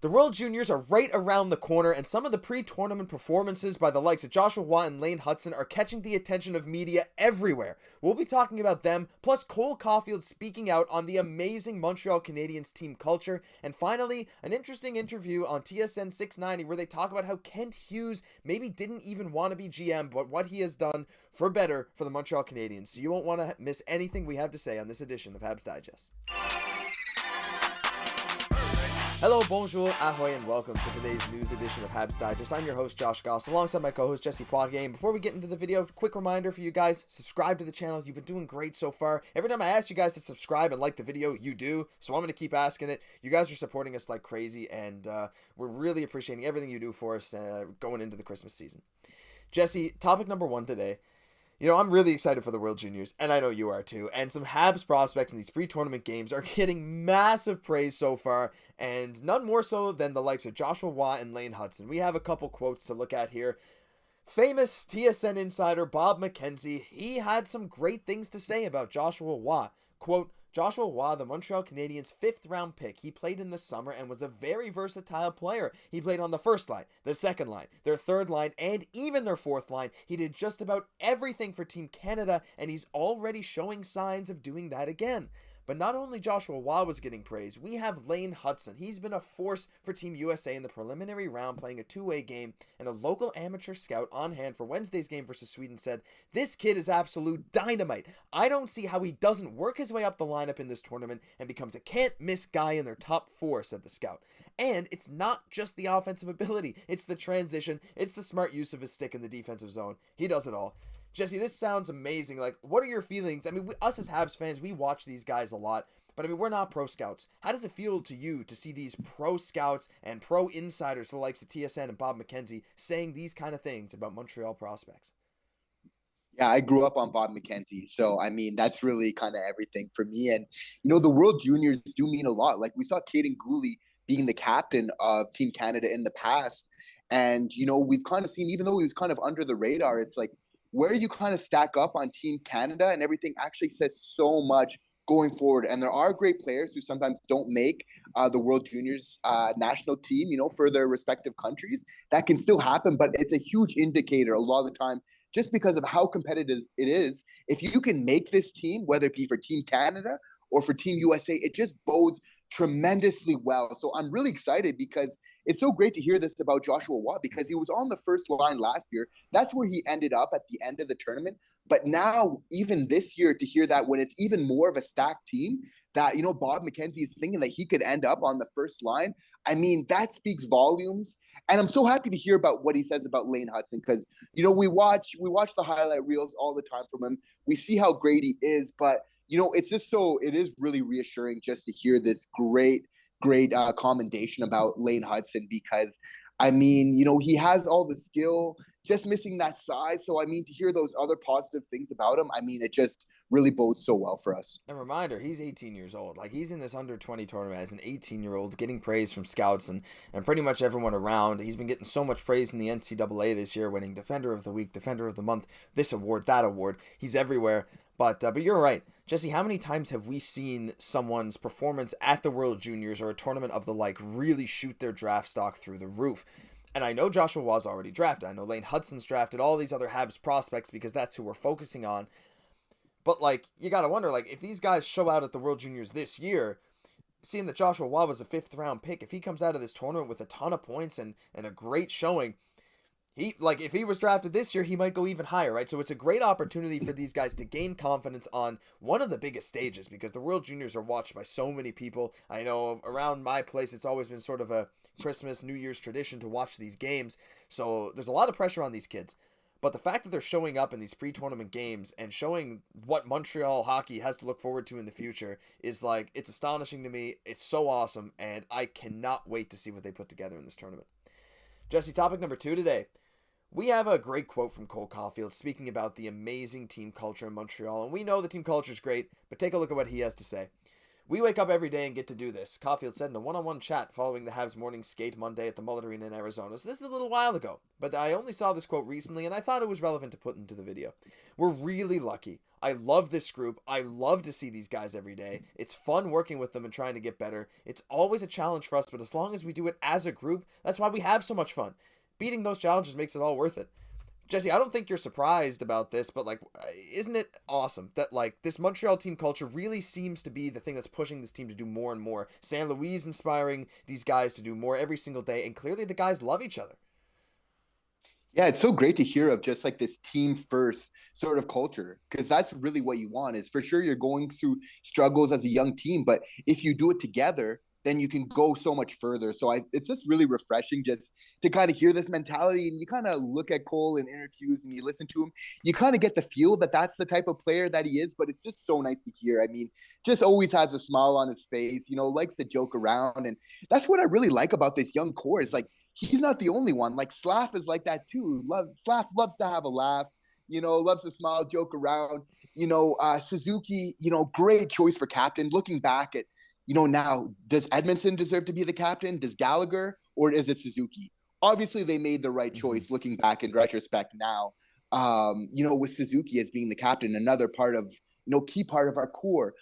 The World Juniors are right around the corner, and some of the pre-tournament performances by the likes of Joshua Watt and Lane Hutson are catching the attention of media everywhere. We'll be talking about them, plus Cole Caufield speaking out on the amazing Montreal Canadiens team culture, and finally, an interesting interview on TSN 690 where they talk about how Kent Hughes maybe didn't even want to be GM, but what he has done for better for the Montreal Canadiens. So you won't want to miss anything we have to say on this edition of Habs Digest. Hello, bonjour, ahoy, and welcome to today's news edition of Habs Digest. I'm your host, Josh Gosse, alongside my co-host, Jesse Poirier. And before we get into the video, quick reminder for you guys, subscribe to the channel. You've been doing great so far. Every time I ask you guys to subscribe and like the video, you do. So I'm going to keep asking it. You guys are supporting us like crazy, and we're really appreciating everything you do for us going into the Christmas season. Jesse, topic number one today. You know, I'm really excited for the World Juniors, and I know you are too. And some Habs prospects in these pre-tournament games are getting massive praise so far, and none more so than the likes of Joshua Watt and Lane Hutson. We have a couple quotes to look at here. Famous TSN insider Bob McKenzie, he had some great things to say about Joshua Watt. Quote, Joshua Watt, the Montreal Canadiens' 5th-round pick. He played in the summer and was a very versatile player. He played on the first line, the second line, their third line, and even their fourth line. He did just about everything for Team Canada, and he's already showing signs of doing that again. But not only Joshua Watt was getting praise, we have Lane Hutson. He's been a force for Team USA in the preliminary round, playing a two-way game, and a local amateur scout on hand for Wednesday's game versus Sweden said, "This kid is absolute dynamite. I don't see how he doesn't work his way up the lineup in this tournament and becomes a can't-miss guy in their top 4, said the scout. And it's not just the offensive ability, it's the transition, it's the smart use of his stick in the defensive zone. He does it all. Jesse, this sounds amazing. Like, what are your feelings? I mean, us as Habs fans, we watch these guys a lot, but I mean, we're not pro scouts. How does it feel to you to see these pro scouts and pro insiders, the likes of TSN and Bob McKenzie, saying these kind of things about Montreal prospects? Yeah, I grew up on Bob McKenzie. So, I mean, that's really kind of everything for me. And, the World Juniors do mean a lot. Like, we saw Cayden Guhle being the captain of Team Canada in the past. And, we've kind of seen, even though he was kind of under the radar, it's like, where you kind of stack up on Team Canada and everything actually says so much going forward. And there are great players who sometimes don't make the World Juniors national team, for their respective countries. That can still happen, but it's a huge indicator a lot of the time just because of how competitive it is. If you can make this team, whether it be for Team Canada or for Team USA, it just bodes tremendously well. So I'm really excited because it's so great to hear this about Joshua Watt because he was on the first line last year. That's where he ended up at the end of the tournament. But now, even this year, to hear that when it's even more of a stacked team, that, Bob McKenzie is thinking that he could end up on the first line. I mean, that speaks volumes. And I'm so happy to hear about what he says about Lane Hutson because, we watch the highlight reels all the time from him. We see how great he is, but it's just it is really reassuring just to hear this great commendation about Lane Hutson because, I mean, he has all the skill, just missing that size. So, I mean, to hear those other positive things about him, I mean, it just really bodes so well for us. A reminder, he's 18 years old. Like, he's in this under-20 tournament as an 18-year-old, getting praise from scouts and pretty much everyone around. He's been getting so much praise in the NCAA this year, winning Defender of the Week, Defender of the Month, this award, that award. He's everywhere. But you're right. Jesse, how many times have we seen someone's performance at the World Juniors or a tournament of the like really shoot their draft stock through the roof? And I know Joshua Watt's already drafted. I know Lane Hutson's drafted, all these other Habs prospects because that's who we're focusing on. But, like, you got to wonder, like, if these guys show out at the World Juniors this year, seeing that Joshua Watt was a 5th-round pick, if he comes out of this tournament with a ton of points and a great showing, if he was drafted this year, he might go even higher, right? So it's a great opportunity for these guys to gain confidence on one of the biggest stages because the World Juniors are watched by so many people. I know around my place, it's always been sort of a Christmas, New Year's tradition to watch these games. So there's a lot of pressure on these kids. But the fact that they're showing up in these pre-tournament games and showing what Montreal hockey has to look forward to in the future is like, it's astonishing to me. It's so awesome. And I cannot wait to see what they put together in this tournament. Jesse, topic number 2 today. We have a great quote from Cole Caufield speaking about the amazing team culture in Montreal. And we know the team culture is great, but take a look at what he has to say. We wake up every day and get to do this, Caufield said in a one-on-one chat following the Habs morning skate Monday at the Mullet Arena in Arizona. So this is a little while ago, but I only saw this quote recently and I thought it was relevant to put into the video. We're really lucky. I love this group. I love to see these guys every day. It's fun working with them and trying to get better. It's always a challenge for us, but as long as we do it as a group, that's why we have so much fun. Beating those challenges makes it all worth it. Jesse, I don't think you're surprised about this, but like, isn't it awesome that like this Montreal team culture really seems to be the thing that's pushing this team to do more and more? St. Louis inspiring these guys to do more every single day, and clearly the guys love each other. Yeah, it's so great to hear of just like this team first sort of culture, because that's really what you want. Is for sure you're going through struggles as a young team, but if you do it together, then you can go so much further. So it's just really refreshing just to kind of hear this mentality. And you kind of look at Cole in interviews and you listen to him, you kind of get the feel that that's the type of player that he is. But it's just so nice to hear. I mean, just always has a smile on his face, likes to joke around. And that's what I really like about this young core is like, he's not the only one. Like Slav is like that too. Slav loves to have a laugh, loves to smile, joke around. Suzuki, great choice for captain. Looking back at, now, does Edmundson deserve to be the captain? Does Gallagher, or is it Suzuki? Obviously, they made the right choice looking back in retrospect now, with Suzuki as being the captain, another part of, key part of our core.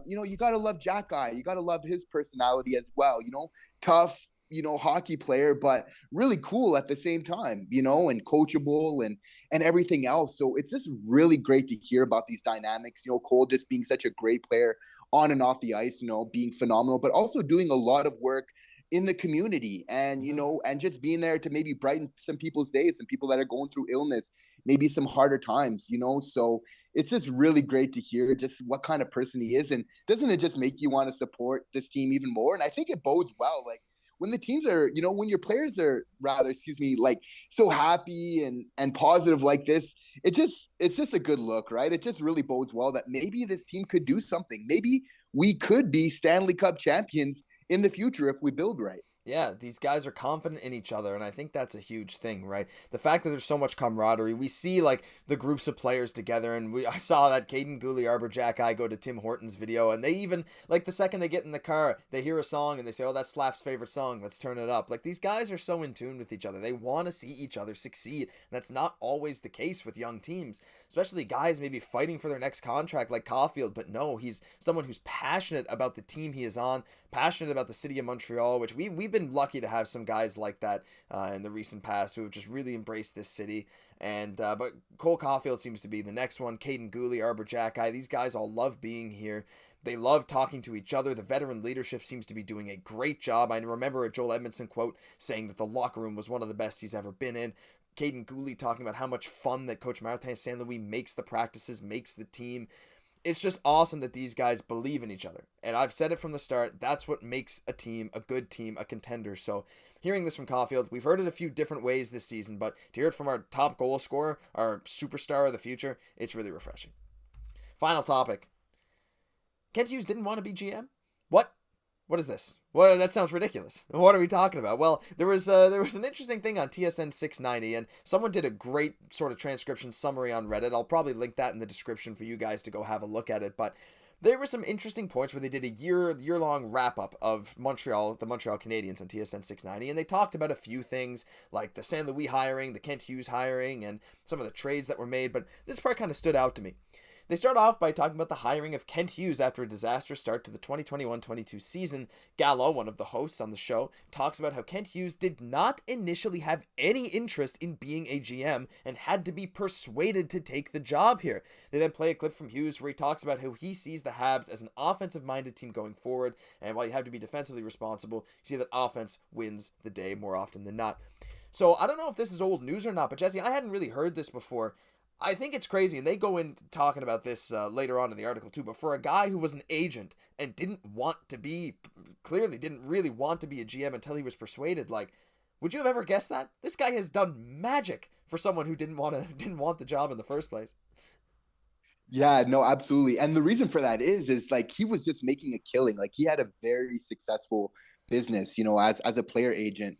You got to love Xhekaj. You got to love his personality as well, tough, hockey player, but really cool at the same time, and coachable and everything else. So it's just really great to hear about these dynamics, Cole just being such a great player on and off the ice, being phenomenal, but also doing a lot of work in the community and, and just being there to maybe brighten some people's days, some people that are going through illness, maybe some harder times, so it's just really great to hear just what kind of person he is. And doesn't it just make you want to support this team even more? And I think it bodes well, like, when the teams are, when your players are like so happy and positive like this, it's just a good look, right? It just really bodes well that maybe this team could do something. Maybe we could be Stanley Cup champions in the future if we build right. Yeah, these guys are confident in each other, and I think that's a huge thing, right? The fact that there's so much camaraderie. We see, like, the groups of players together, and I saw that Cayden, Guhle, Arber, Xhekaj go to Tim Horton's video, and they even, like, the second they get in the car, they hear a song, and they say, oh, that's Slaf's favorite song, let's turn it up. Like, these guys are so in tune with each other. They want to see each other succeed, and that's not always the case with young teams, especially guys maybe fighting for their next contract like Caufield, but no, he's someone who's passionate about the team he is on, passionate about the city of Montreal, which we've been lucky to have some guys like that in the recent past who have just really embraced this city. And but Cole Caufield seems to be the next one. Cayden, Guhle, Arber, Xhekaj, these guys all love being here. They love talking to each other. The veteran leadership seems to be doing a great job. I remember a Joel Edmundson quote saying that the locker room was one of the best he's ever been in. Cayden, Guhle talking about how much fun that Coach Martin St. Louis makes the practices, makes the team. It's just awesome that these guys believe in each other. And I've said it from the start, that's what makes a team, a good team, a contender. So hearing this from Caufield, we've heard it a few different ways this season, but to hear it from our top goal scorer, our superstar of the future, it's really refreshing. Final topic. Kent Hughes didn't want to be GM? What? What is this? Well, that sounds ridiculous. What are we talking about? Well, there was an interesting thing on TSN 690, and someone did a great sort of transcription summary on Reddit. I'll probably link that in the description for you guys to go have a look at it. But there were some interesting points where they did a year-long wrap-up of the Montreal Canadiens on TSN 690, and they talked about a few things, like the St. Louis hiring, the Kent Hughes hiring, and some of the trades that were made, but this part kind of stood out to me. They start off by talking about the hiring of Kent Hughes after a disastrous start to the 2021-22 season. Gallo, one of the hosts on the show, talks about how Kent Hughes did not initially have any interest in being a GM and had to be persuaded to take the job here. They then play a clip from Hughes where he talks about how he sees the Habs as an offensive-minded team going forward, and while you have to be defensively responsible, you see that offense wins the day more often than not. So I don't know if this is old news or not, but Jesse, I hadn't really heard this before. I think it's crazy, and they go in talking about this later on in the article too, but for a guy who was an agent and didn't really want to be a GM until he was persuaded, like, would you have ever guessed that? This guy has done magic for someone who didn't want the job in the first place. Yeah, no, absolutely. And the reason for that is like he was just making a killing. Like he had a very successful business, as a player agent.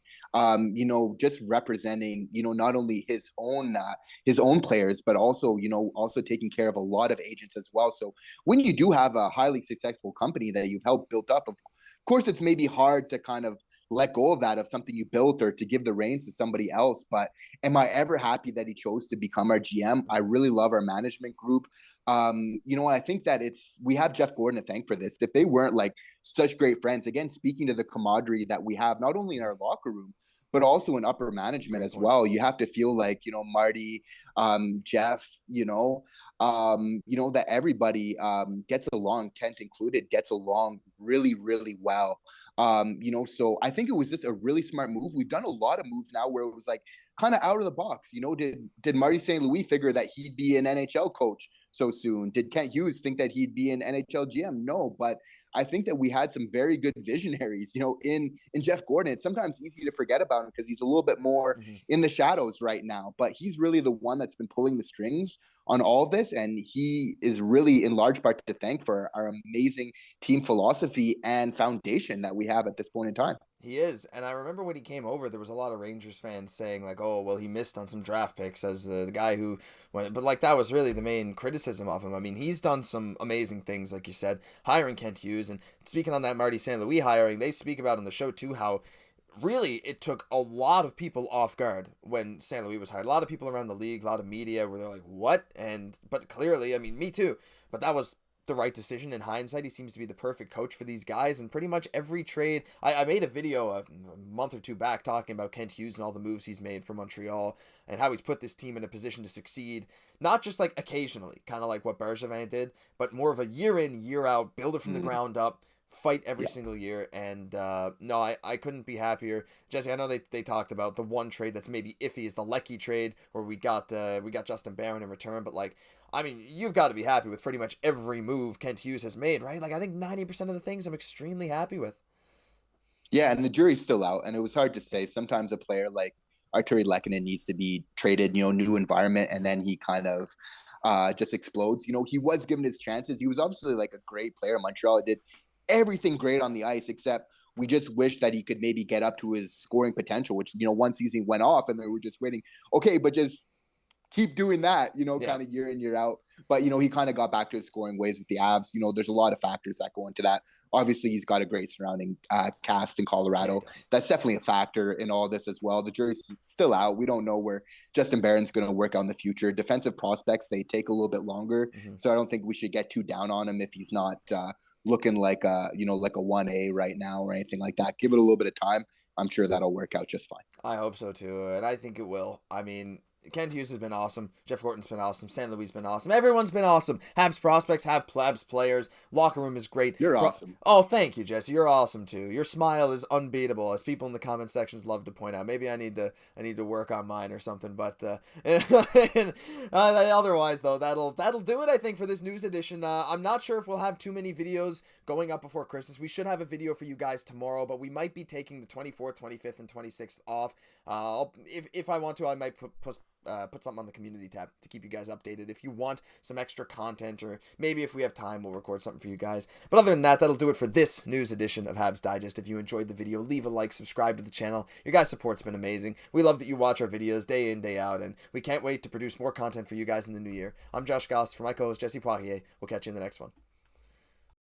just representing, not only his own players, but also, also taking care of a lot of agents as well. So when you do have a highly successful company that you've helped build up, of course, it's maybe hard to kind of let go of that, of something you built, or to give the reins to somebody else. But am I ever happy that he chose to become our GM? I really love our management group. I think that we have Jeff Gordon to thank for this. If they weren't like such great friends, again, speaking to the camaraderie that we have, not only in our locker room, but also in upper management as well. You have to feel like, Marty, Jeff, that everybody gets along, Kent included, gets along really, really well. So I think it was just a really smart move. We've done a lot of moves now where it was like kind of out of the box. Did Marty St. Louis figure that he'd be an NHL coach so soon? Did Kent Hughes think that he'd be an NHL GM? No, but I think that we had some very good visionaries, in Jeff Gordon. It's sometimes easy to forget about him because he's a little bit more in the shadows right now, but he's really the one that's been pulling the strings on all of this. And he is really in large part to thank for our amazing team philosophy and foundation that we have at this point in time. He is, and I remember when he came over, there was a lot of Rangers fans saying like, "Oh, well, he missed on some draft picks as the guy who went," but like that was really the main criticism of him. I mean, he's done some amazing things, like you said, hiring Kent Hughes, and speaking on that Marty St. Louis hiring, they speak about on the show too how really it took a lot of people off guard when St. Louis was hired. A lot of people around the league, a lot of media where they're like, "What?" But clearly, I mean, me too. But that was the right decision in hindsight. He seems to be the perfect coach for these guys, and pretty much every trade. I made a video a month or two back talking about Kent Hughes and all the moves he's made for Montreal and how he's put this team in a position to succeed, not just like occasionally, kind of like what Bergevin did, but more of a year in, year out, build it from the ground up, fight every single year. And no, I couldn't be happier. Jesse, I know they talked about the one trade that's maybe iffy is the Lecky trade where we got Justin Barron in return, but like, I mean, you've got to be happy with pretty much every move Kent Hughes has made, right? Like, I think 90% of the things I'm extremely happy with. Yeah, and the jury's still out, and it was hard to say. Sometimes a player like Arturi Lehkonen needs to be traded, new environment, and then he kind of just explodes. He was given his chances. He was obviously like a great player in Montreal. He did everything great on the ice, except we just wish that he could maybe get up to his scoring potential, which, one season went off, and they were just waiting. Okay, but just keep doing that, kind of year in, year out. But, he kind of got back to his scoring ways with the Avs. There's a lot of factors that go into that. Obviously, he's got a great surrounding cast in Colorado. That's definitely a factor in all this as well. The jury's still out. We don't know where Justin Barron's going to work out in the future. Defensive prospects, they take a little bit longer. So I don't think we should get too down on him if he's not looking like a 1A right now or anything like that. Give it a little bit of time. I'm sure that'll work out just fine. I hope so too, and I think it will. I mean, Kent Hughes has been awesome. Jeff Gorton's been awesome. St. Louis has been awesome. Everyone's been awesome. Habs prospects, Habs players. Locker room is great. You're awesome. Oh, thank you, Jesse. You're awesome too. Your smile is unbeatable, as people in the comment sections love to point out. Maybe I need to work on mine or something. But otherwise, though, that'll do it. I think for this news edition. I'm not sure if we'll have too many videos going up before Christmas. We should have a video for you guys tomorrow, but we might be taking the 24th, 25th, and 26th off. If I want to, I might put something on the community tab to keep you guys updated if you want some extra content, or maybe if we have time we'll record something for you guys. But other than that, that'll do it for this news edition of Habs Digest. If you enjoyed the video, leave a like, subscribe to the channel. Your guys' support's been amazing. We love that you watch our videos day in, day out, and we can't wait to produce more content for you guys in the new year. I'm Josh Gosse for my co-host Jesse Poirier. We'll catch you in the next one.